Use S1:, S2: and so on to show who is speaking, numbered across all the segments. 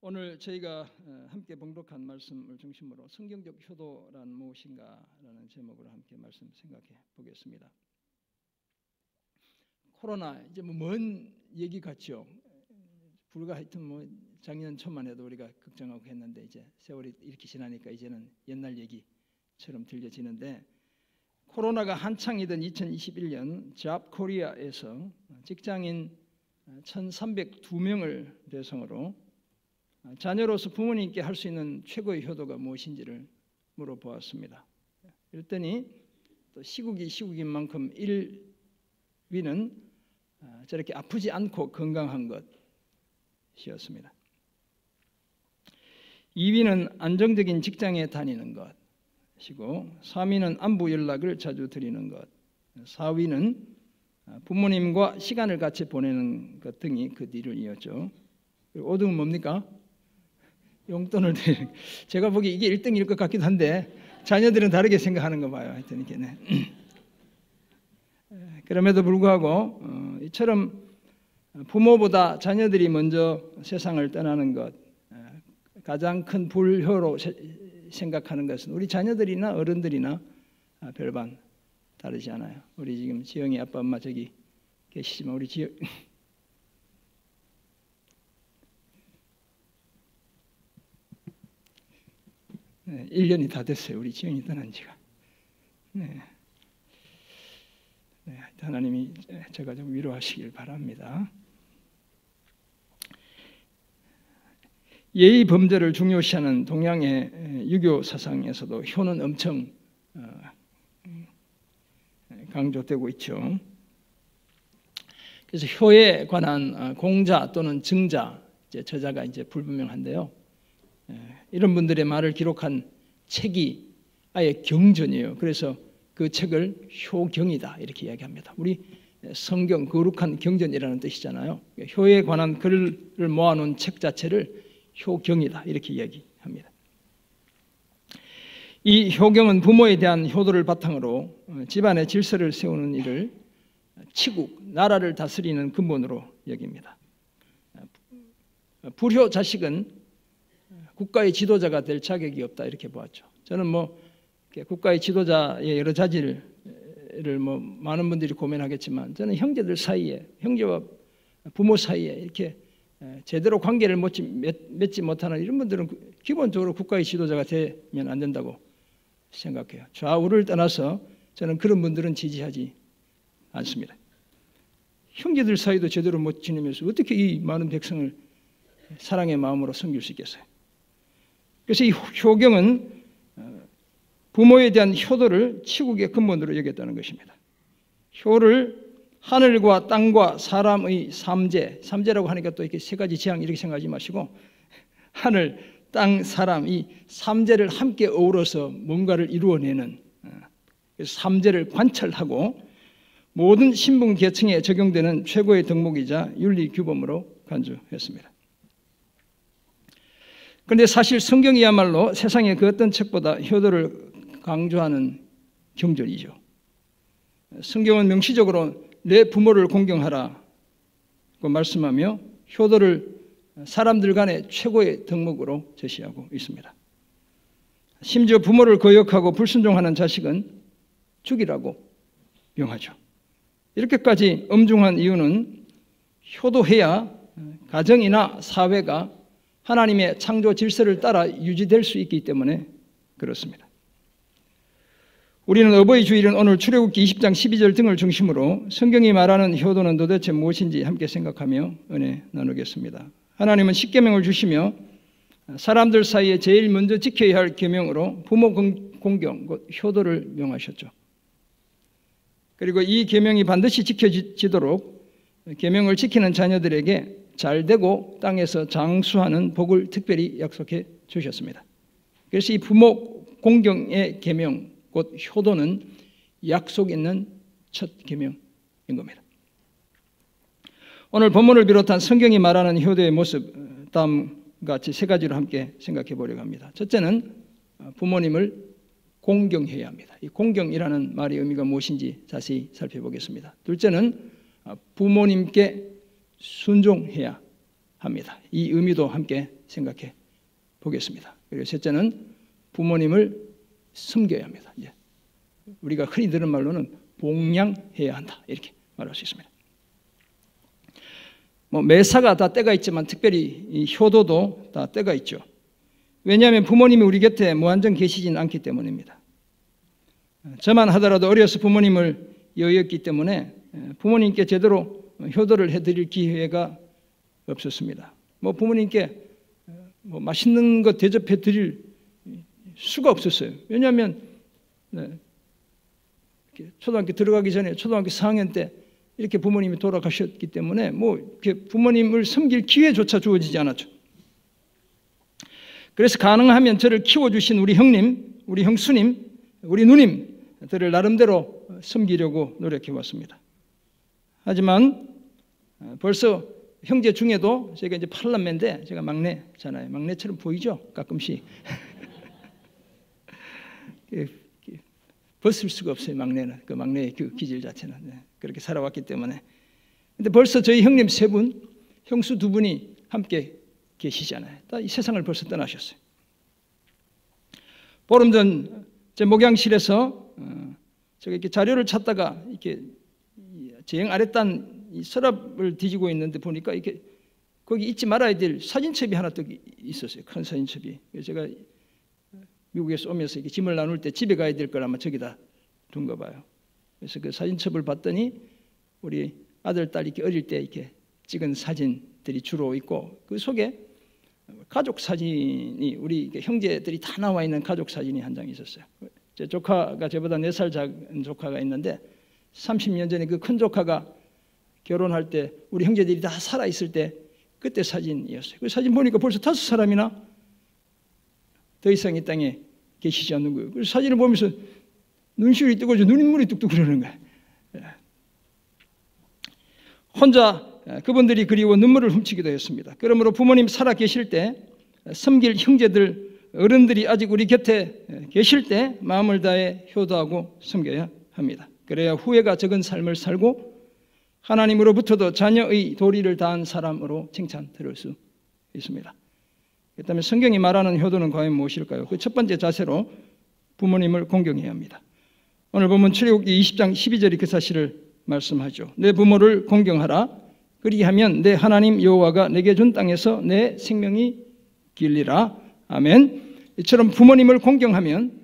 S1: 오늘 저희가 함께 봉독한 말씀을 중심으로 성경적 효도란 무엇인가라는 제목으로 함께 말씀 생각해 보겠습니다. 코로나 이제 먼 얘기 같죠. 불과 하여튼 작년 초만 해도 우리가 걱정하고 했는데 이제 세월이 이렇게 지나니까 이제는 옛날 얘기처럼 들려지는데, 코로나가 한창이던 2021년 잡코리아에서 직장인 1,302명을 대상으로 자녀로서 부모님께 할 수 있는 최고의 효도가 무엇인지를 물어보았습니다. 그랬더니 또 시국이 시국인 만큼 1위는 저렇게 아프지 않고 건강한 것이었습니다. 2위는 안정적인 직장에 다니는 것이고, 3위는 안부 연락을 자주 드리는 것, 4위는 부모님과 시간을 같이 보내는 것 등이 그 뒤를 이었죠. 5등은 뭡니까? 용돈을 드리는. 제가 보기 이게 1등일 것 같기도 한데 자녀들은 다르게 생각하는 거 봐요. 하여튼 이렇게. 그럼에도 불구하고 이처럼 부모보다 자녀들이 먼저 세상을 떠나는 것, 가장 큰 불효로 생각하는 것은 우리 자녀들이나 어른들이나 별반 다르지 않아요. 우리 지금 지영이 아빠 엄마 저기 계시지만 우리 지영 1년이 다 됐어요. 우리 지영이 떠난 지가. 하나님이 제가 좀 위로하시길 바랍니다. 예의 범죄를 중요시하는 동양의 유교 사상에서도 효는 엄청 강조되고 있죠. 그래서 효에 관한 공자 또는 증자, 저자가 이제 불분명한데요. 이런 분들의 말을 기록한 책이 아예 경전이에요. 그래서 그 책을 효경이다 이렇게 이야기합니다. 우리 성경 거룩한 경전이라는 뜻이잖아요. 효에 관한 글을 모아놓은 책 자체를 효경이다 이렇게 이야기합니다. 이 효경은 부모에 대한 효도를 바탕으로 집안의 질서를 세우는 일을 치국, 나라를 다스리는 근본으로 여깁니다. 불효 자식은 국가의 지도자가 될 자격이 없다 이렇게 보았죠. 저는 국가의 지도자의 여러 자질을 많은 분들이 고민하겠지만, 저는 형제들 사이에, 형제와 부모 사이에 이렇게 제대로 관계를 맺지 못하는 이런 분들은 기본적으로 국가의 지도자가 되면 안 된다고 생각해요. 좌우를 떠나서 저는 그런 분들은 지지하지 않습니다. 형제들 사이도 제대로 못 지내면서 어떻게 이 많은 백성을 사랑의 마음으로 섬길 수 있겠어요? 그래서 이 효경은 부모에 대한 효도를 치국의 근본으로 여겼다는 것입니다. 효를 하늘과 땅과 사람의 삼재라고 하니까 또 이렇게 세 가지 재앙 이렇게 생각하지 마시고, 하늘, 땅, 사람 이 삼재를 함께 어우러서 뭔가를 이루어내는, 그래서 삼재를 관찰하고 모든 신분 계층에 적용되는 최고의 덕목이자 윤리 규범으로 간주했습니다. 그런데 사실 성경이야말로 세상의 그 어떤 책보다 효도를 강조하는 경전이죠. 성경은 명시적으로 내 부모를 공경하라고 말씀하며 효도를 사람들 간의 최고의 덕목으로 제시하고 있습니다. 심지어 부모를 거역하고 불순종하는 자식은 죽이라고 명하죠. 이렇게까지 엄중한 이유는 효도해야 가정이나 사회가 하나님의 창조 질서를 따라 유지될 수 있기 때문에 그렇습니다. 우리는 어버이 주일은 오늘 출애굽기 20장 12절 등을 중심으로 성경이 말하는 효도는 도대체 무엇인지 함께 생각하며 은혜 나누겠습니다. 하나님은 십계명을 주시며 사람들 사이에 제일 먼저 지켜야 할 계명으로 부모 공경, 곧 효도를 명하셨죠. 그리고 이 계명이 반드시 지켜지도록 계명을 지키는 자녀들에게 잘되고 땅에서 장수하는 복을 특별히 약속해 주셨습니다. 그래서 이 부모 공경의 계명, 곧 효도는 약속 있는 첫 계명인 겁니다. 오늘 본문을 비롯한 성경이 말하는 효도의 모습, 다음과 같이 세 가지로 함께 생각해 보려고 합니다. 첫째는 부모님을 공경해야 합니다. 이 공경이라는 말의 의미가 무엇인지 자세히 살펴보겠습니다. 둘째는 부모님께 순종해야 합니다. 이 의미도 함께 생각해 보겠습니다. 그리고 셋째는 부모님을 섬겨야 합니다. 이제 우리가 흔히 들은 말로는 봉양해야 한다, 이렇게 말할 수 있습니다. 매사가 다 때가 있지만 특별히 이 효도도 다 때가 있죠. 왜냐하면 부모님이 우리 곁에 무한정 계시진 않기 때문입니다. 저만 하더라도 어려서 부모님을 여의었기 때문에 부모님께 제대로 효도를 해드릴 기회가 없었습니다. 부모님께 맛있는 것 대접해 드릴 수가 없었어요. 왜냐하면 초등학교 들어가기 전에 초등학교 4학년 때 이렇게 부모님이 돌아가셨기 때문에 이렇게 부모님을 섬길 기회조차 주어지지 않았죠. 그래서 가능하면 저를 키워주신 우리 형님, 우리 형수님, 우리 누님들을 나름대로 섬기려고 노력해 왔습니다. 하지만 벌써 형제 중에도 제가 이제 8남매인데 제가 막내잖아요. 막내처럼 보이죠? 가끔씩. 벗을 수가 없어요. 막내는. 그 막내의 그 기질 자체는. 그렇게 살아왔기 때문에. 근데 벌써 저희 형님 3분, 형수 2분이 함께 계시잖아요. 다 이 세상을 벌써 떠나셨어요. 보름 전 제 목양실에서 제가 이렇게 자료를 찾다가 이렇게 제형 아랫단 이 서랍을 뒤지고 있는데 보니까 이렇게 거기 잊지 말아야 될 사진첩이 하나 또 있었어요. 큰 사진첩이. 그래서 제가 미국에서 오면서 이렇게 짐을 나눌 때 집에 가야 될 걸 아마 저기다 둔가 봐요. 그래서 그 사진첩을 봤더니 우리 아들, 딸 이렇게 어릴 때 이렇게 찍은 사진들이 주로 있고 그 속에 가족 사진이 우리 형제들이 다 나와 있는 가족 사진이 한 장 있었어요. 제 조카가 저보다 4살 작은 조카가 있는데 30년 전에 그 큰 조카가 결혼할 때 우리 형제들이 다 살아 있을 때 그때 사진이었어요. 그 사진 보니까 벌써 5사람이나 더 이상 이 땅에 계시지 않는 거예요. 그래서 사진을 보면서 눈시울이 뜨거워져 눈물이 뚝뚝 흐르는 거예요. 혼자 그분들이 그리워 눈물을 훔치기도 했습니다. 그러므로 부모님 살아 계실 때 섬길 형제들 어른들이 아직 우리 곁에 계실 때 마음을 다해 효도하고 섬겨야 합니다. 그래야 후회가 적은 삶을 살고 하나님으로부터도 자녀의 도리를 다한 사람으로 칭찬 들을 수 있습니다. 그렇다면 성경이 말하는 효도는 과연 무엇일까요? 그 첫 번째 자세로 부모님을 공경해야 합니다. 오늘 보면 출애굽기 20장 12절이 그 사실을 말씀하죠. 내 부모를 공경하라. 그리하면 내 하나님 여호와가 내게 준 땅에서 내 생명이 길리라. 아멘. 이처럼 부모님을 공경하면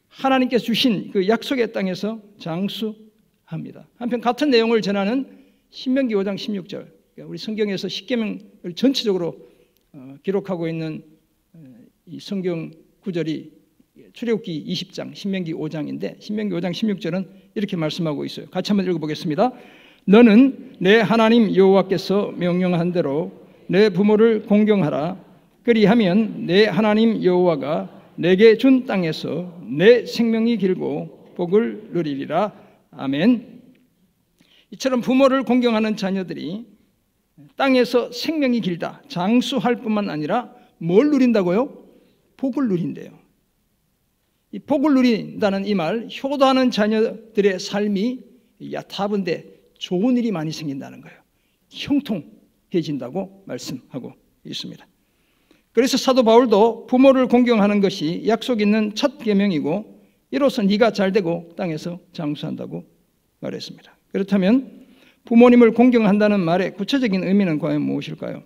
S1: 하나님께서 주신 그 약속의 땅에서 장수합니다. 한편 같은 내용을 전하는 신명기 5장 16절, 우리 성경에서 십계명을 전체적으로 기록하고 있는 이 성경 구절이 출애굽기 20장, 신명기 5장인데 신명기 5장 16절은 이렇게 말씀하고 있어요. 같이 한번 읽어보겠습니다. 너는 내 하나님 여호와께서 명령한 대로 내 부모를 공경하라. 그리하면 내 하나님 여호와가 내게 준 땅에서 내 생명이 길고 복을 누리리라. 아멘. 이처럼 부모를 공경하는 자녀들이 땅에서 생명이 길다, 장수할 뿐만 아니라 뭘 누린다고요? 복을 누린대요. 이 복을 누린다는 이 말, 효도하는 자녀들의 삶이 야타분데 좋은 일이 많이 생긴다는 거예요. 형통해진다고 말씀하고 있습니다. 그래서 사도 바울도 부모를 공경하는 것이 약속 있는 첫 계명이고 이로써 네가 잘되고 땅에서 장수한다고 말했습니다. 그렇다면 부모님을 공경한다는 말의 구체적인 의미는 과연 무엇일까요?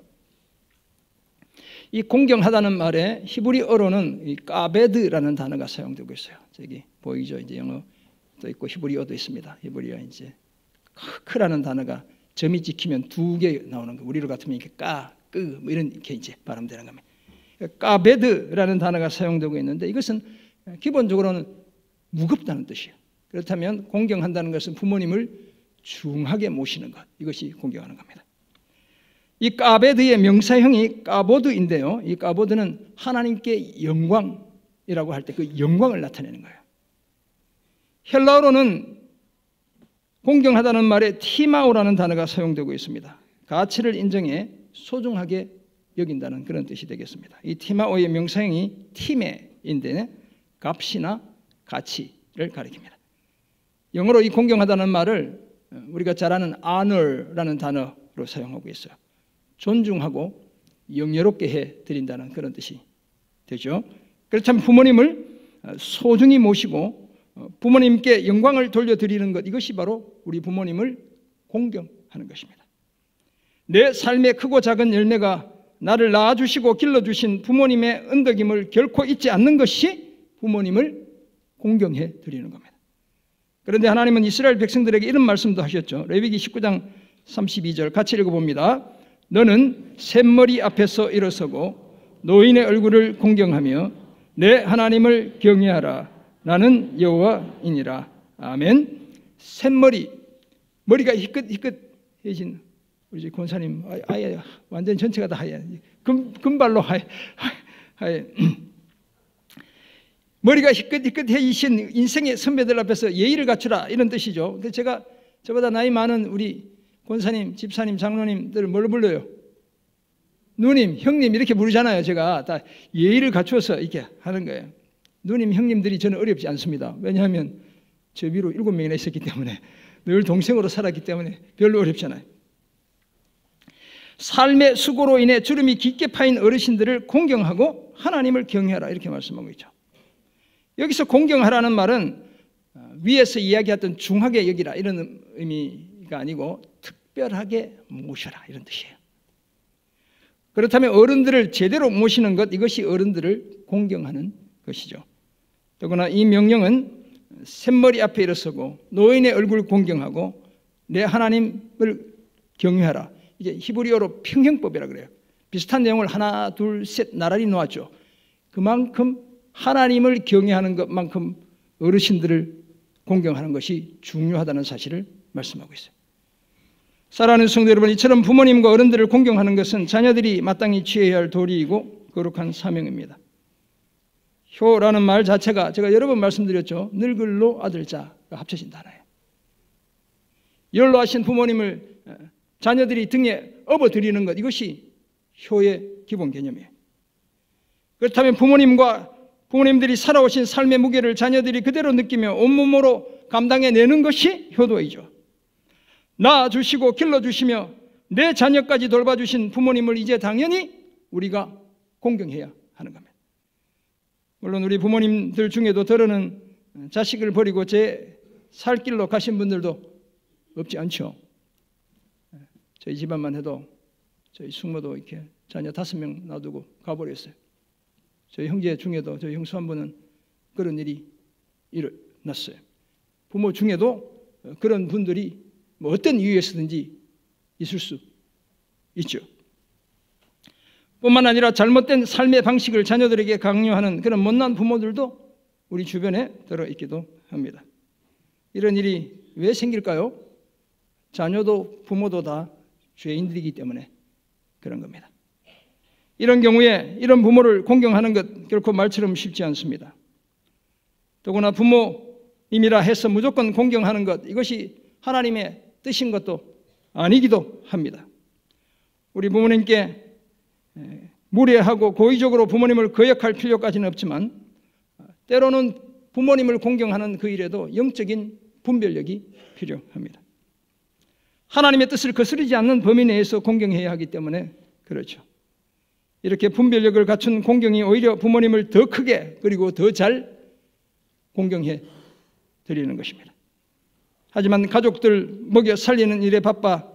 S1: 이 공경하다는 말에 히브리어로는 이 까베드라는 단어가 사용되고 있어요. 저기 보이죠? 이제 영어도 있고 히브리어도 있습니다. 히브리어 이제 크라는 단어가 점이 찍히면 2개 나오는 거. 우리로 같으면 이렇게 끄 뭐 이런 게 이제 발음되는 겁니다. 까베드라는 단어가 사용되고 있는데 이것은 기본적으로는 무겁다는 뜻이에요. 그렇다면 공경한다는 것은 부모님을 중하게 모시는 것, 이것이 공경하는 겁니다. 이 까베드의 명사형이 까보드인데요. 이 까보드는 하나님께 영광이라고 할 때 그 영광을 나타내는 거예요. 헬라어로는 공경하다는 말에 티마오라는 단어가 사용되고 있습니다. 가치를 인정해 소중하게 여긴다는 그런 뜻이 되겠습니다. 이 티마오의 명사형이 티메인데 값이나 가치를 가리킵니다. 영어로 이 공경하다는 말을 우리가 잘 아는 honor라는 단어로 사용하고 있어요. 존중하고 영예롭게 해드린다는 그런 뜻이 되죠. 그렇다면 부모님을 소중히 모시고 부모님께 영광을 돌려드리는 것, 이것이 바로 우리 부모님을 공경하는 것입니다. 내 삶의 크고 작은 열매가 나를 낳아주시고 길러주신 부모님의 은덕임을 결코 잊지 않는 것이 부모님을 공경해 드리는 겁니다. 그런데 하나님은 이스라엘 백성들에게 이런 말씀도 하셨죠. 레위기 19장 32절 같이 읽어봅니다. 너는 샘머리 앞에서 일어서고 노인의 얼굴을 공경하며 내 하나님을 경외하라. 나는 여호와이니라. 아멘. 샘머리, 머리가 희끗희끗해진 우리 권사님, 아예 완전 전체가 다 하얘. 금발로 하얘. 머리가 희끗희끗해지신 인생의 선배들 앞에서 예의를 갖추라, 이런 뜻이죠. 제가 저보다 나이 많은 우리 권사님, 집사님, 장로님들을 뭘로 불러요? 누님, 형님 이렇게 부르잖아요. 제가 다 예의를 갖추어서 이렇게 하는 거예요. 누님, 형님들이 저는 어렵지 않습니다. 왜냐하면 저 위로 7명이나 있었기 때문에, 늘 동생으로 살았기 때문에 별로 어렵잖아요. 삶의 수고로 인해 주름이 깊게 파인 어르신들을 공경하고 하나님을 경외하라, 이렇게 말씀하고 있죠. 여기서 공경하라는 말은 위에서 이야기했던 중하게 여기라 이런 의미가 아니고 특별하게 모셔라, 이런 뜻이에요. 그렇다면 어른들을 제대로 모시는 것, 이것이 어른들을 공경하는 것이죠. 더구나 이 명령은 샘머리 앞에 일어서고 노인의 얼굴을 공경하고 내 하나님을 경외하라. 이게 히브리어로 평형법이라 그래요. 비슷한 내용을 하나, 둘, 셋 나란히 놓았죠. 그만큼 하나님을 경외하는 것만큼 어르신들을 공경하는 것이 중요하다는 사실을 말씀하고 있어요. 사랑하는 성도 여러분, 이처럼 부모님과 어른들을 공경하는 것은 자녀들이 마땅히 취해야 할 도리이고 거룩한 사명입니다. 효라는 말 자체가 제가 여러 번 말씀드렸죠. 늙을로 아들자가 합쳐진 단어예요. 연로하신 부모님을 자녀들이 등에 업어드리는 것, 이것이 효의 기본 개념이에요. 그렇다면 부모님들이 살아오신 삶의 무게를 자녀들이 그대로 느끼며 온몸으로 감당해내는 것이 효도이죠. 낳아주시고 길러주시며 내 자녀까지 돌봐주신 부모님을 이제 당연히 우리가 공경해야 하는 겁니다. 물론 우리 부모님들 중에도 더러는 자식을 버리고 제 살 길로 가신 분들도 없지 않죠. 저희 집안만 해도 저희 숙모도 이렇게 자녀 5명 놔두고 가버렸어요. 저희 형제 중에도 저희 형수 한 분은 그런 일이 일어났어요. 부모 중에도 그런 분들이 뭐 어떤 이유에서든지 있을 수 있죠. 뿐만 아니라 잘못된 삶의 방식을 자녀들에게 강요하는 그런 못난 부모들도 우리 주변에 들어있기도 합니다. 이런 일이 왜 생길까요? 자녀도 부모도 다 죄인들이기 때문에 그런 겁니다. 이런 경우에 이런 부모를 공경하는 것 결코 말처럼 쉽지 않습니다. 더구나 부모님이라 해서 무조건 공경하는 것, 이것이 하나님의 뜻인 것도 아니기도 합니다. 우리 부모님께 무례하고 고의적으로 부모님을 거역할 필요까지는 없지만 때로는 부모님을 공경하는 그 일에도 영적인 분별력이 필요합니다. 하나님의 뜻을 거스르지 않는 범위 내에서 공경해야 하기 때문에 그렇죠. 이렇게 분별력을 갖춘 공경이 오히려 부모님을 더 크게 그리고 더 잘 공경해 드리는 것입니다. 하지만 가족들 먹여 살리는 일에 바빠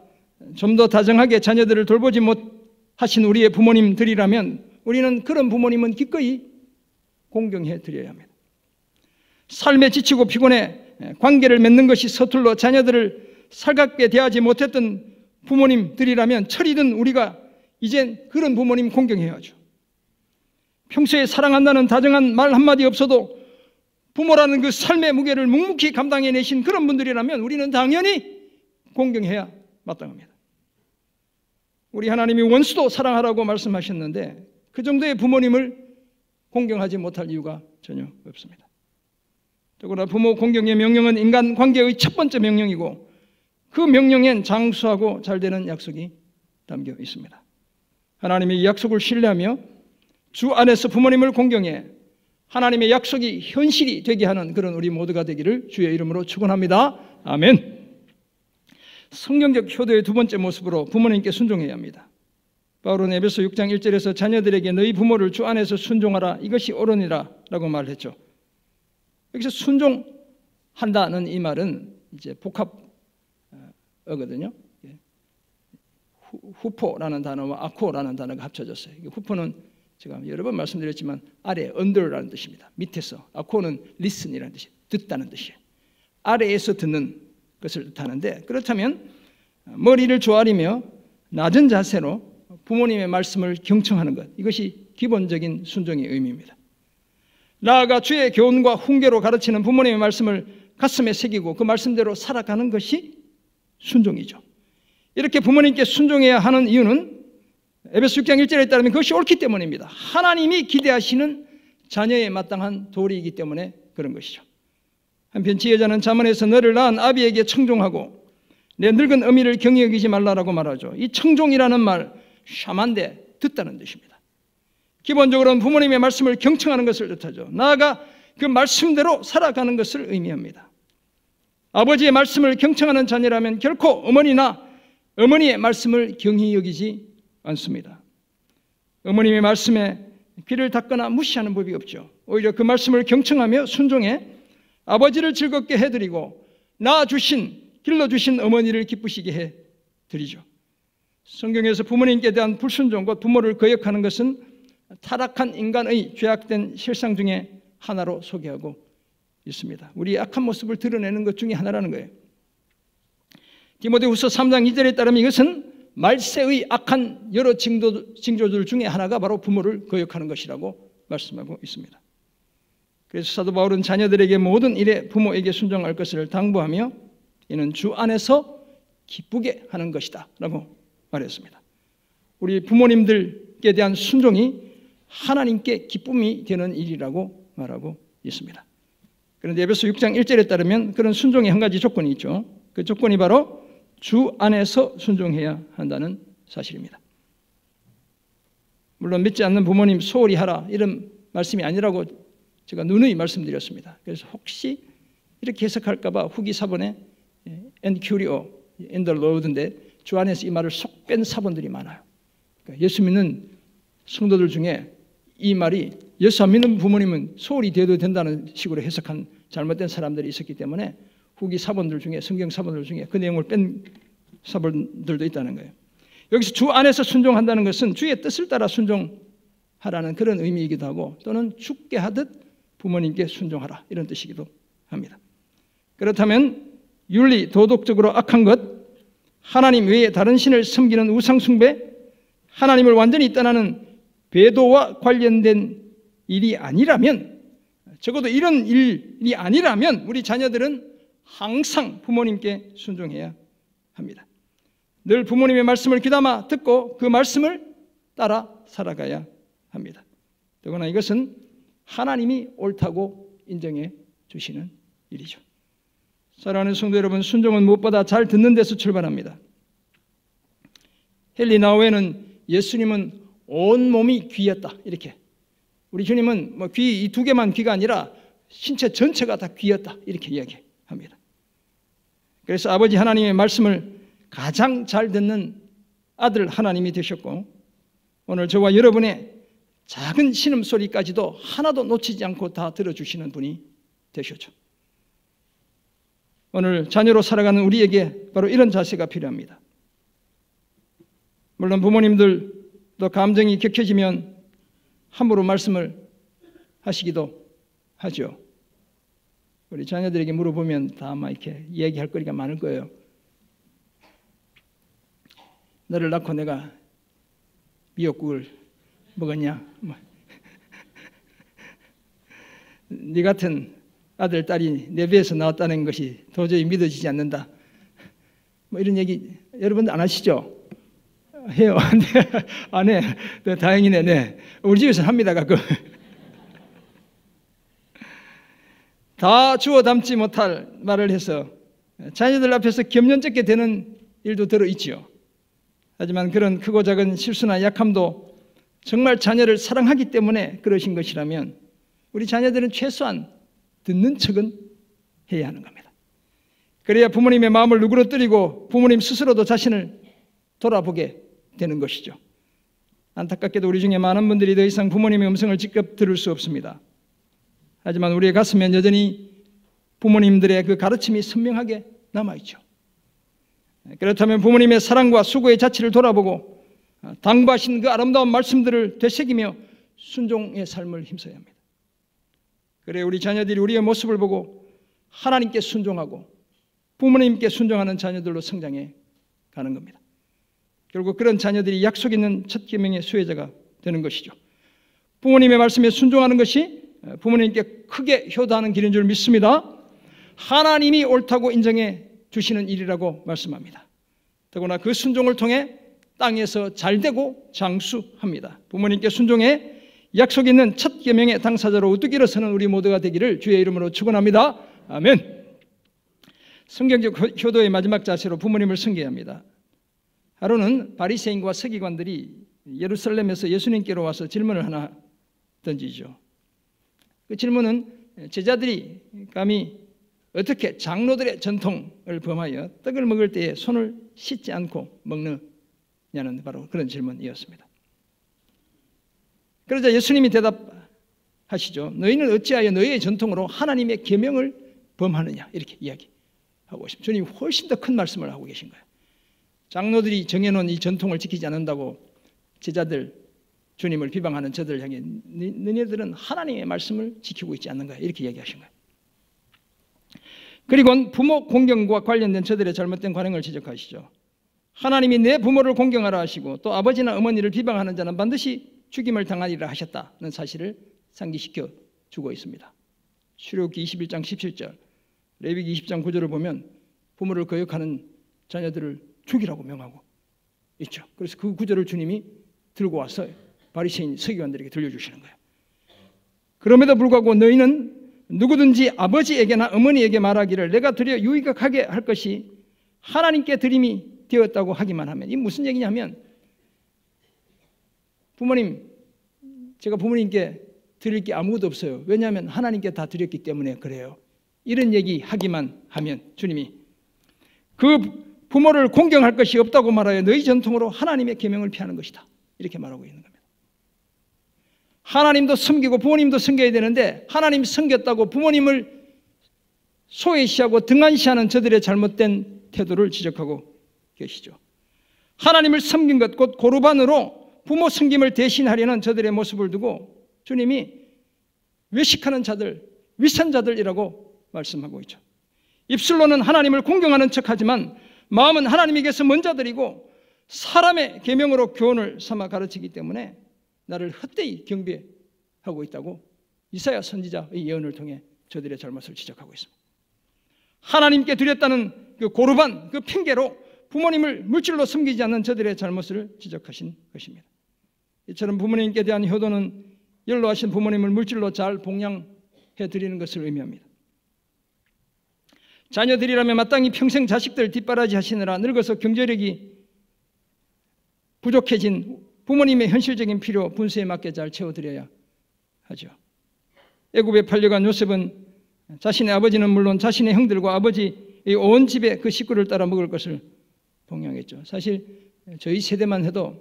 S1: 좀 더 다정하게 자녀들을 돌보지 못하신 우리의 부모님들이라면 우리는 그런 부모님은 기꺼이 공경해 드려야 합니다. 삶에 지치고 피곤해 관계를 맺는 것이 서툴러 자녀들을 살갑게 대하지 못했던 부모님들이라면 철이든 우리가 이젠 그런 부모님 공경해야죠. 평소에 사랑한다는 다정한 말 한마디 없어도 부모라는 그 삶의 무게를 묵묵히 감당해내신 그런 분들이라면 우리는 당연히 공경해야 마땅합니다. 우리 하나님이 원수도 사랑하라고 말씀하셨는데 그 정도의 부모님을 공경하지 못할 이유가 전혀 없습니다. 더구나 부모 공경의 명령은 인간 관계의 첫 번째 명령이고 그 명령엔 장수하고 잘되는 약속이 담겨 있습니다. 하나님의 이 약속을 신뢰하며 주 안에서 부모님을 공경해 하나님의 약속이 현실이 되게 하는 그런 우리 모두가 되기를 주의 이름으로 축원합니다. 아멘. 성경적 효도의 두 번째 모습으로 부모님께 순종해야 합니다. 바울은 에베소 6장 1절에서 자녀들에게 너희 부모를 주 안에서 순종하라 이것이 옳으니라 라고 말했죠. 여기서 순종한다는 이 말은 이제 복합어거든요. 후포라는 단어와 아코라는 단어가 합쳐졌어요. 후포는 제가 여러 번 말씀드렸지만 아래, under라는 뜻입니다. 밑에서. 아코는 listen이라는 뜻이에요. 듣다는 뜻이에요. 아래에서 듣는 것을 뜻하는데, 그렇다면 머리를 조아리며 낮은 자세로 부모님의 말씀을 경청하는 것, 이것이 기본적인 순종의 의미입니다. 나아가 주의 교훈과 훈계로 가르치는 부모님의 말씀을 가슴에 새기고 그 말씀대로 살아가는 것이 순종이죠. 이렇게 부모님께 순종해야 하는 이유는 에베소 6장 1절에 따르면 그것이 옳기 때문입니다. 하나님이 기대하시는 자녀에 마땅한 도리이기 때문에 그런 것이죠. 한편 지혜자는 잠언에서 너를 낳은 아비에게 청종하고 내 늙은 어미를 경히 여기지 말라라고 말하죠. 이 청종이라는 말 샤만데 듣다는 뜻입니다. 기본적으로는 부모님의 말씀을 경청하는 것을 뜻하죠. 나아가 그 말씀대로 살아가는 것을 의미합니다. 아버지의 말씀을 경청하는 자녀라면 결코 어머니나 어머니의 말씀을 경히 여기지 않습니다. 어머님의 말씀에 귀를 닫거나 무시하는 법이 없죠. 오히려 그 말씀을 경청하며 순종해 아버지를 즐겁게 해드리고 낳아주신, 길러주신 어머니를 기쁘시게 해드리죠. 성경에서 부모님께 대한 불순종, 곧 부모를 거역하는 것은 타락한 인간의 죄악된 실상 중에 하나로 소개하고 있습니다. 우리의 악한 모습을 드러내는 것 중에 하나라는 거예요. 디모데후서 3장 2절에 따르면 이것은 말세의 악한 여러 징조들 중에 하나가 바로 부모를 거역하는 것이라고 말씀하고 있습니다. 그래서 사도 바울은 자녀들에게 모든 일에 부모에게 순종할 것을 당부하며 이는 주 안에서 기쁘게 하는 것이다 라고 말했습니다. 우리 부모님들께 대한 순종이 하나님께 기쁨이 되는 일이라고 말하고 있습니다. 그런데 에베소 6장 1절에 따르면 그런 순종의 한 가지 조건이 있죠. 그 조건이 바로 주 안에서 순종해야 한다는 사실입니다. 물론 믿지 않는 부모님 소홀히 하라 이런 말씀이 아니라고 제가 누누이 말씀드렸습니다. 그래서 혹시 이렇게 해석할까 봐 후기 사본에 and curio in the Lord인데 주 안에서 이 말을 쏙 뺀 사본들이 많아요. 그러니까 예수 믿는 성도들 중에 이 말이 예수 안 믿는 부모님은 소홀히 되어도 된다는 식으로 해석한 잘못된 사람들이 있었기 때문에 후기 사본들 중에, 성경 사본들 중에 그 내용을 뺀 사본들도 있다는 거예요. 여기서 주 안에서 순종한다는 것은 주의 뜻을 따라 순종하라는 그런 의미이기도 하고, 또는 죽게 하듯 부모님께 순종하라 이런 뜻이기도 합니다. 그렇다면 윤리, 도덕적으로 악한 것, 하나님 외에 다른 신을 섬기는 우상 숭배, 하나님을 완전히 떠나는 배도와 관련된 일이 아니라면, 적어도 이런 일이 아니라면 우리 자녀들은 항상 부모님께 순종해야 합니다. 늘 부모님의 말씀을 귀담아 듣고 그 말씀을 따라 살아가야 합니다. 더구나 이것은 하나님이 옳다고 인정해 주시는 일이죠. 사랑하는 성도 여러분, 순종은 무엇보다 잘 듣는 데서 출발합니다. 헨리 나우에는 예수님은 온 몸이 귀였다 이렇게, 우리 주님은 뭐 귀 이 두 개만 귀가 아니라 신체 전체가 다 귀였다 이렇게 이야기합니다. 그래서 아버지 하나님의 말씀을 가장 잘 듣는 아들 하나님이 되셨고, 오늘 저와 여러분의 작은 신음소리까지도 하나도 놓치지 않고 다 들어주시는 분이 되셨죠. 오늘 자녀로 살아가는 우리에게 바로 이런 자세가 필요합니다. 물론 부모님들도 감정이 격해지면 함부로 말씀을 하시기도 하죠. 우리 자녀들에게 물어보면 다 아마 이렇게 얘기할 거리가 많을 거예요. 너를 낳고 내가 미역국을 먹었냐? 네 같은 아들, 딸이 내 배에서 나왔다는 것이 도저히 믿어지지 않는다. 뭐 이런 얘기 여러분들 안 하시죠? 해요. 안 해. 네, 다행이네. 네. 우리 집에서 합니다, 가끔. 다 주워 담지 못할 말을 해서 자녀들 앞에서 겸연쩍게 되는 일도 들어있지요. 하지만 그런 크고 작은 실수나 약함도 정말 자녀를 사랑하기 때문에 그러신 것이라면 우리 자녀들은 최소한 듣는 척은 해야 하는 겁니다. 그래야 부모님의 마음을 누그러뜨리고 부모님 스스로도 자신을 돌아보게 되는 것이죠. 안타깝게도 우리 중에 많은 분들이 더 이상 부모님의 음성을 직접 들을 수 없습니다. 하지만 우리의 가슴엔 여전히 부모님들의 그 가르침이 선명하게 남아있죠. 그렇다면 부모님의 사랑과 수고의 자취를 돌아보고 당부하신 그 아름다운 말씀들을 되새기며 순종의 삶을 힘써야 합니다. 그래 우리 자녀들이 우리의 모습을 보고 하나님께 순종하고 부모님께 순종하는 자녀들로 성장해 가는 겁니다. 결국 그런 자녀들이 약속 있는 첫 계명의 수혜자가 되는 것이죠. 부모님의 말씀에 순종하는 것이 부모님께 크게 효도하는 길인 줄 믿습니다. 하나님이 옳다고 인정해 주시는 일이라고 말씀합니다. 더구나 그 순종을 통해 땅에서 잘되고 장수합니다. 부모님께 순종해 약속 있는 첫 계명의 당사자로 우뚝 일어서는 우리 모두가 되기를 주의 이름으로 축원합니다. 아멘. 성경적 효도의 마지막 자세로 부모님을 섬겨야 합니다. 하루는 바리새인과 서기관들이 예루살렘에서 예수님께로 와서 질문을 하나 던지죠. 그 질문은 제자들이 감히 어떻게 장로들의 전통을 범하여 떡을 먹을 때에 손을 씻지 않고 먹느냐는 바로 그런 질문이었습니다. 그러자 예수님이 대답하시죠. 너희는 어찌하여 너희의 전통으로 하나님의 계명을 범하느냐 이렇게 이야기하고 있습니다. 주님이 훨씬 더 큰 말씀을 하고 계신 거예요. 장로들이 정해놓은 이 전통을 지키지 않는다고 제자들 주님을 비방하는 저들을 향해 너희들은 하나님의 말씀을 지키고 있지 않는가 이렇게 이야기하신 거예요. 그리고 부모 공경과 관련된 저들의 잘못된 관행을 지적하시죠. 하나님이 내 부모를 공경하라 하시고 또 아버지나 어머니를 비방하는 자는 반드시 죽임을 당하리라 하셨다는 사실을 상기시켜 주고 있습니다. 출애굽기 21장 17절, 레위기 20장 9절을 보면 부모를 거역하는 자녀들을 죽이라고 명하고 있죠. 그래서 그 구절을 주님이 들고 와서 바리새인 서기관들에게 들려주시는 거예요. 그럼에도 불구하고 너희는 누구든지 아버지에게나 어머니에게 말하기를 내가 드려 유익하게 할 것이 하나님께 드림이 되었다고 하기만 하면, 이 무슨 얘기냐면 부모님, 제가 부모님께 드릴 게 아무것도 없어요. 왜냐하면 하나님께 다 드렸기 때문에 그래요. 이런 얘기 하기만 하면 주님이 그 부모를 공경할 것이 없다고 말하여 너희 전통으로 하나님의 계명을 피하는 것이다. 이렇게 말하고 있는 겁니다. 하나님도 섬기고 부모님도 섬겨야 되는데 하나님 섬겼다고 부모님을 소외시하고 등한시하는 저들의 잘못된 태도를 지적하고 계시죠. 하나님을 섬긴 것 곧 고르반으로 부모 섬김을 대신하려는 저들의 모습을 두고 주님이 외식하는 자들, 위선자들이라고 말씀하고 있죠. 입술로는 하나님을 공경하는 척하지만 마음은 하나님에게서 먼저 드리고 사람의 계명으로 교훈을 삼아 가르치기 때문에 나를 헛되이 경배하고 있다고 이사야 선지자의 예언을 통해 저들의 잘못을 지적하고 있습니다. 하나님께 드렸다는 그 고르반, 그 핑계로 부모님을 물질로 섬기지 않는 저들의 잘못을 지적하신 것입니다. 이처럼 부모님께 대한 효도는 연로하신 부모님을 물질로 잘 봉양해 드리는 것을 의미합니다. 자녀들이라면 마땅히 평생 자식들 뒷바라지 하시느라 늙어서 경제력이 부족해진 부모님의 현실적인 필요 분수에 맞게 잘 채워드려야 하죠. 애굽에 팔려간 요셉은 자신의 아버지는 물론 자신의 형들과 아버지의 온 집에 그 식구를 따라 먹을 것을 봉양했죠. 사실 저희 세대만 해도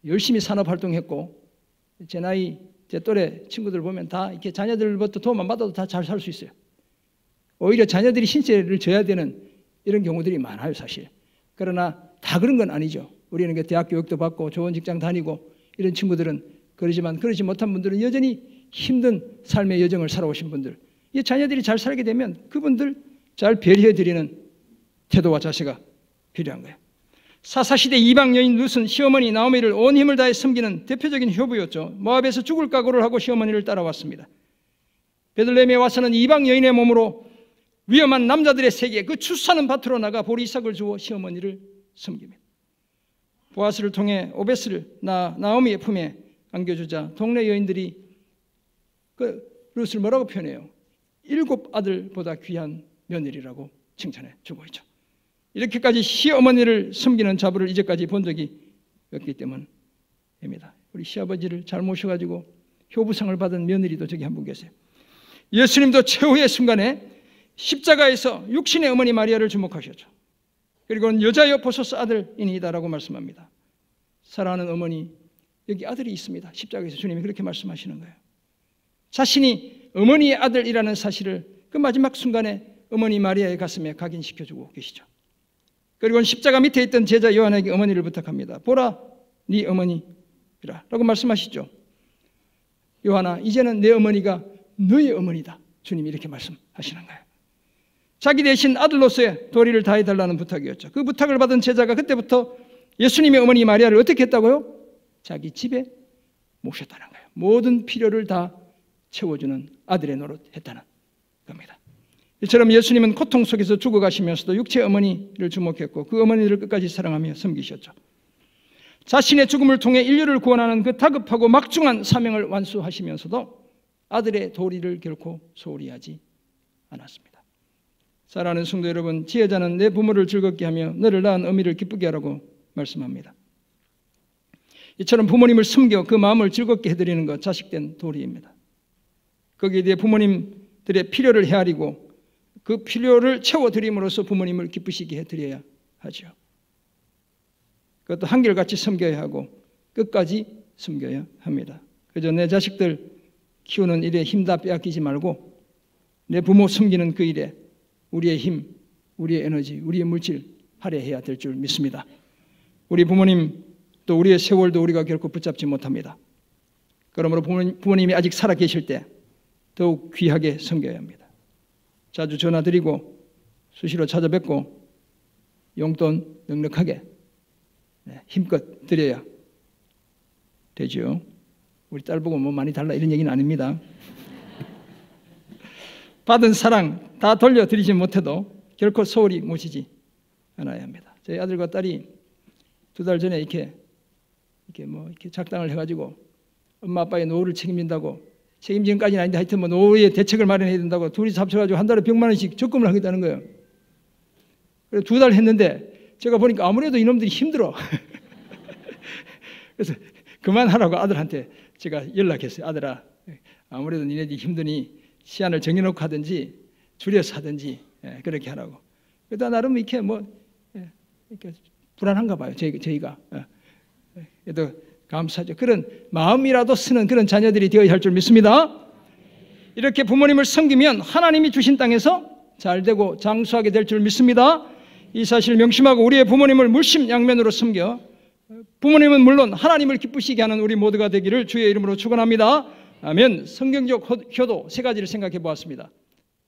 S1: 열심히 산업활동했고 제 나이, 제 또래 친구들 보면 다 이렇게 자녀들부터 도움만 받아도 다 잘 살 수 있어요. 오히려 자녀들이 신세를 져야 되는 이런 경우들이 많아요, 사실. 그러나 다 그런 건 아니죠. 우리는 대학 교육도 받고 좋은 직장 다니고 이런 친구들은 그러지만 그러지 못한 분들은 여전히 힘든 삶의 여정을 살아오신 분들, 이 자녀들이 잘 살게 되면 그분들 잘 배려해 드리는 태도와 자세가 필요한 거예요. 사사시대 이방 여인 룻은 시어머니 나오미를 온 힘을 다해 섬기는 대표적인 효부였죠. 모압에서 죽을 각오를 하고 시어머니를 따라왔습니다. 베들레헴에 와서는 이방 여인의 몸으로 위험한 남자들의 세계, 그 추수하는 밭으로 나가 보리 이삭을 주어 시어머니를 섬깁니다. 보아스를 통해 오벳을 나오미의 품에 안겨주자 동네 여인들이 그 룻을 뭐라고 표현해요? 7 아들보다 귀한 며느리라고 칭찬해 주고 있죠. 이렇게까지 시어머니를 섬기는 자부를 이제까지 본 적이 없기 때문입니다. 우리 시아버지를 잘 모셔가지고 효부상을 받은 며느리도 저기 한 분 계세요. 예수님도 최후의 순간에 십자가에서 육신의 어머니 마리아를 주목하셨죠. 그리고 여자여 보소서 아들이니이다라고 말씀합니다. 사랑하는 어머니, 여기 아들이 있습니다. 십자가에서 주님이 그렇게 말씀하시는 거예요. 자신이 어머니의 아들이라는 사실을 그 마지막 순간에 어머니 마리아의 가슴에 각인시켜주고 계시죠. 그리고 십자가 밑에 있던 제자 요한에게 어머니를 부탁합니다. 보라, 네 어머니라 라고 말씀하시죠. 요한아, 이제는 내 어머니가 너의 어머니다. 주님이 이렇게 말씀하시는 거예요. 자기 대신 아들로서의 도리를 다해달라는 부탁이었죠. 그 부탁을 받은 제자가 그때부터 예수님의 어머니 마리아를 어떻게 했다고요? 자기 집에 모셨다는 거예요. 모든 필요를 다 채워주는 아들의 노릇했다는 겁니다. 이처럼 예수님은 고통 속에서 죽어가시면서도 육체의 어머니를 주목했고 그 어머니를 끝까지 사랑하며 섬기셨죠. 자신의 죽음을 통해 인류를 구원하는 그 다급하고 막중한 사명을 완수하시면서도 아들의 도리를 결코 소홀히 하지 않았습니다. 사랑하는 성도 여러분, 지혜자는 내 부모를 즐겁게 하며 너를 낳은 어미를 기쁘게 하라고 말씀합니다. 이처럼 부모님을 섬겨 그 마음을 즐겁게 해드리는 것 자식된 도리입니다. 거기에 대해 부모님들의 필요를 헤아리고 그 필요를 채워드림으로써 부모님을 기쁘시게 해드려야 하죠. 그것도 한결같이 섬겨야 하고 끝까지 섬겨야 합니다. 그래서 내 자식들 키우는 일에 힘 다 빼앗기지 말고 내 부모 섬기는 그 일에 우리의 힘, 우리의 에너지, 우리의 물질 할애해야 될 줄 믿습니다. 우리 부모님 또 우리의 세월도 우리가 결코 붙잡지 못합니다. 그러므로 부모님이 아직 살아계실 때 더욱 귀하게 섬겨야 합니다. 자주 전화드리고 수시로 찾아뵙고 용돈 넉넉하게 힘껏 드려야 되죠. 우리 딸 보고 뭐 많이 달라 이런 얘기는 아닙니다. 받은 사랑 다 돌려드리지 못해도 결코 소홀히 모시지 않아야 합니다. 저희 아들과 딸이 2달 전에 이렇게 작당을 해가지고 엄마 아빠의 노후를 책임진다고, 책임진까지는 아닌데 하여튼 뭐 노후의 대책을 마련해야 된다고 둘이 합쳐가지고 한 달에 100만 원씩 적금을 하겠다는 거예요. 그래서 2달 했는데 제가 보니까 아무래도 이놈들이 힘들어. 그래서 그만하라고 아들한테 제가 연락했어요. 아들아, 아무래도 니네들이 힘드니 시한을 정해놓고 하든지 줄여서 하든지 그렇게 하라고. 그러다 나름 이렇게 이렇게 불안한가 봐요. 저희가. 그래도 감사하죠. 그런 마음이라도 쓰는 그런 자녀들이 되어야 할 줄 믿습니다. 이렇게 부모님을 섬기면 하나님이 주신 땅에서 잘되고 장수하게 될 줄 믿습니다. 이 사실을 명심하고 우리의 부모님을 물심양면으로 섬겨 부모님은 물론 하나님을 기쁘시게 하는 우리 모두가 되기를 주의 이름으로 축원합니다. 아멘. 성경적 효도 3가지를 생각해 보았습니다.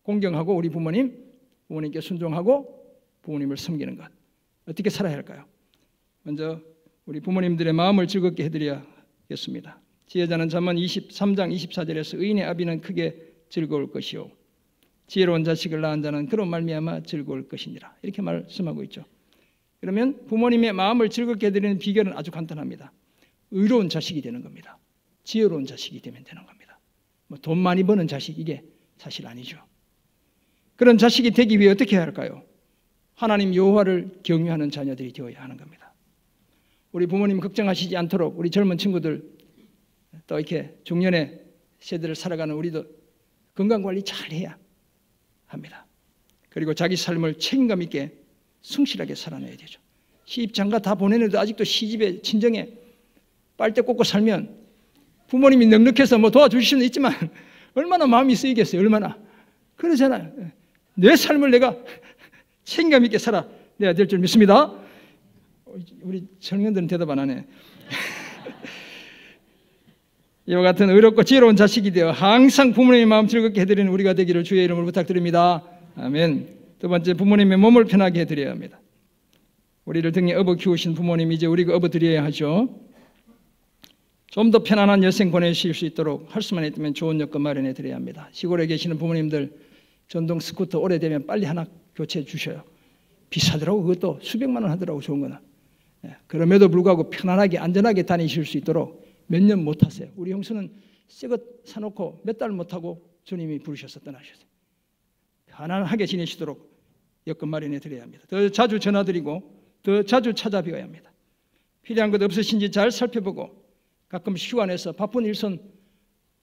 S1: 공경하고 우리 부모님께 순종하고 부모님을 섬기는 것. 어떻게 살아야 할까요? 먼저 우리 부모님들의 마음을 즐겁게 해드려야겠습니다. 지혜자는 잠언 23장 24절에서 의인의 아비는 크게 즐거울 것이요 지혜로운 자식을 낳은 자는 그로 말미암아 즐거울 것이니라 이렇게 말씀하고 있죠. 그러면 부모님의 마음을 즐겁게 해드리는 비결은 아주 간단합니다. 의로운 자식이 되는 겁니다. 지혜로운 자식이 되면 되는 겁니다. 돈 많이 버는 자식 이게 사실 아니죠. 그런 자식이 되기 위해 어떻게 해야 할까요? 하나님 여호와를 경외하는 자녀들이 되어야 하는 겁니다. 우리 부모님 걱정하시지 않도록 우리 젊은 친구들 또 이렇게 중년의 세대를 살아가는 우리도 건강관리 잘해야 합니다. 그리고 자기 삶을 책임감 있게 성실하게 살아내야 되죠. 시집장가 다 보내는데도 아직도 시집에 친정에 빨대 꽂고 살면 부모님이 넉넉해서 뭐 도와주실 수는 있지만 얼마나 마음이 쓰이겠어요. 얼마나. 그러잖아요. 내 삶을 내가 책임감 있게 살아내야 될 줄 믿습니다. 우리 청년들은 대답 안 하네. 이와 같은 의롭고 지혜로운 자식이 되어 항상 부모님의 마음 즐겁게 해드리는 우리가 되기를 주의 이름으로 부탁드립니다. 아멘. 2번째, 부모님의 몸을 편하게 해드려야 합니다. 우리를 등에 업어 키우신 부모님 이제 우리가 업어 드려야 하죠. 좀 더 편안한 여생 보내실 수 있도록 할 수만 있다면 좋은 여건 마련해 드려야 합니다. 시골에 계시는 부모님들 전동 스쿠터 오래되면 빨리 하나 교체해 주셔요. 비싸더라고. 그것도 수백만 원 하더라고. 좋은 거는. 그럼에도 불구하고 편안하게 안전하게 다니실 수 있도록 몇 년 못 타세요. 우리 형수는 새 것 사놓고 몇 달 못 타고 주님이 부르셔서 떠나셨어요. 편안하게 지내시도록 여건 마련해 드려야 합니다. 더 자주 전화드리고 더 자주 찾아뵈어야 합니다. 필요한 것 없으신지 잘 살펴보고 가끔 휴가 내서 바쁜 일선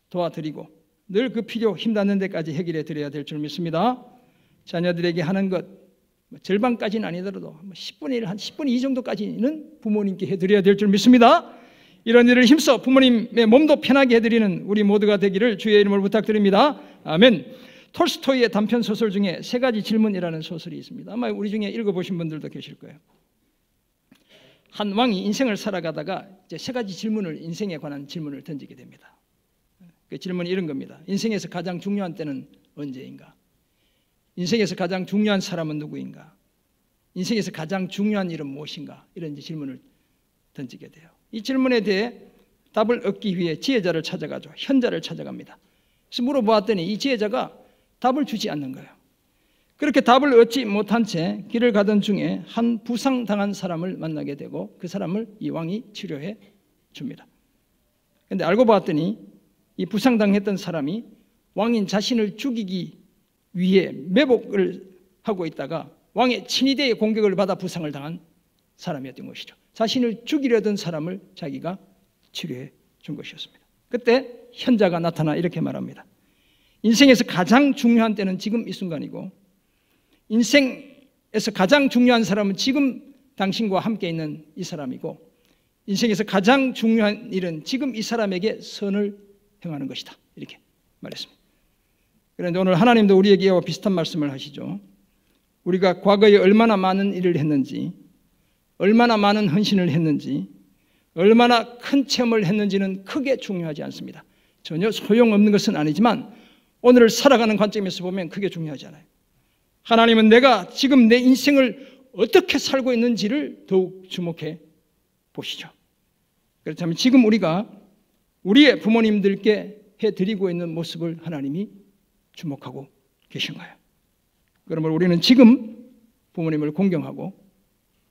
S1: 도와드리고 늘 그 필요 힘닿는 데까지 해결해 드려야 될 줄 믿습니다. 자녀들에게 하는 것 절반까지는 아니더라도 10분의 1, 한 10분의 2 정도까지는 부모님께 해드려야 될 줄 믿습니다. 이런 일을 힘써 부모님의 몸도 편하게 해드리는 우리 모두가 되기를 주의 이름으로 부탁드립니다. 아멘. 톨스토이의 단편 소설 중에 3가지 질문이라는 소설이 있습니다. 아마 우리 중에 읽어보신 분들도 계실 거예요. 한 왕이 인생을 살아가다가 이제 3가지 질문을, 인생에 관한 질문을 던지게 됩니다. 그 질문이 이런 겁니다. 인생에서 가장 중요한 때는 언제인가? 인생에서 가장 중요한 사람은 누구인가? 인생에서 가장 중요한 일은 무엇인가? 이런 질문을 던지게 돼요. 이 질문에 대해 답을 얻기 위해 지혜자를 찾아가죠. 현자를 찾아갑니다. 그래서 물어보았더니 이 지혜자가 답을 주지 않는 거예요. 그렇게 답을 얻지 못한 채 길을 가던 중에 한 부상당한 사람을 만나게 되고 그 사람을 이 왕이 치료해 줍니다. 그런데 알고 봤더니 이 부상당했던 사람이 왕인 자신을 죽이기 위해 매복을 하고 있다가 왕의 친위대의 공격을 받아 부상을 당한 사람이었던 것이죠. 자신을 죽이려던 사람을 자기가 치료해 준 것이었습니다. 그때 현자가 나타나 이렇게 말합니다. 인생에서 가장 중요한 때는 지금 이 순간이고 인생에서 가장 중요한 사람은 지금 당신과 함께 있는 이 사람이고 인생에서 가장 중요한 일은 지금 이 사람에게 선을 행하는 것이다. 이렇게 말했습니다. 그런데 오늘 하나님도 우리에게 이와 비슷한 말씀을 하시죠. 우리가 과거에 얼마나 많은 일을 했는지, 얼마나 많은 헌신을 했는지, 얼마나 큰 체험을 했는지는 크게 중요하지 않습니다. 전혀 소용없는 것은 아니지만 오늘을 살아가는 관점에서 보면 크게 중요하지 않아요. 하나님은 내가 지금 내 인생을 어떻게 살고 있는지를 더욱 주목해 보시죠. 그렇다면 지금 우리가 우리의 부모님들께 해드리고 있는 모습을 하나님이 주목하고 계신 거예요. 그러므로 우리는 지금 부모님을 공경하고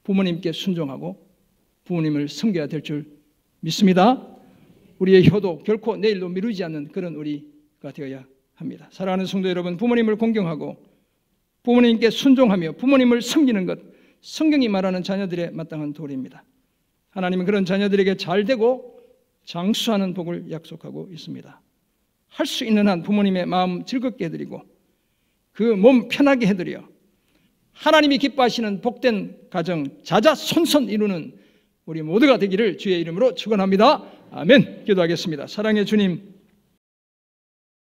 S1: 부모님께 순종하고 부모님을 섬겨야 될 줄 믿습니다. 우리의 효도 결코 내일로 미루지 않는 그런 우리가 되어야 합니다. 사랑하는 성도 여러분, 부모님을 공경하고 부모님께 순종하며 부모님을 섬기는 것, 성경이 말하는 자녀들의 마땅한 도리입니다. 하나님은 그런 자녀들에게 잘되고 장수하는 복을 약속하고 있습니다. 할 수 있는 한 부모님의 마음 즐겁게 해드리고 그 몸 편하게 해드려 하나님이 기뻐하시는 복된 가정 자자손손 이루는 우리 모두가 되기를 주의 이름으로 축원합니다. 아멘. 기도하겠습니다. 사랑의 주님,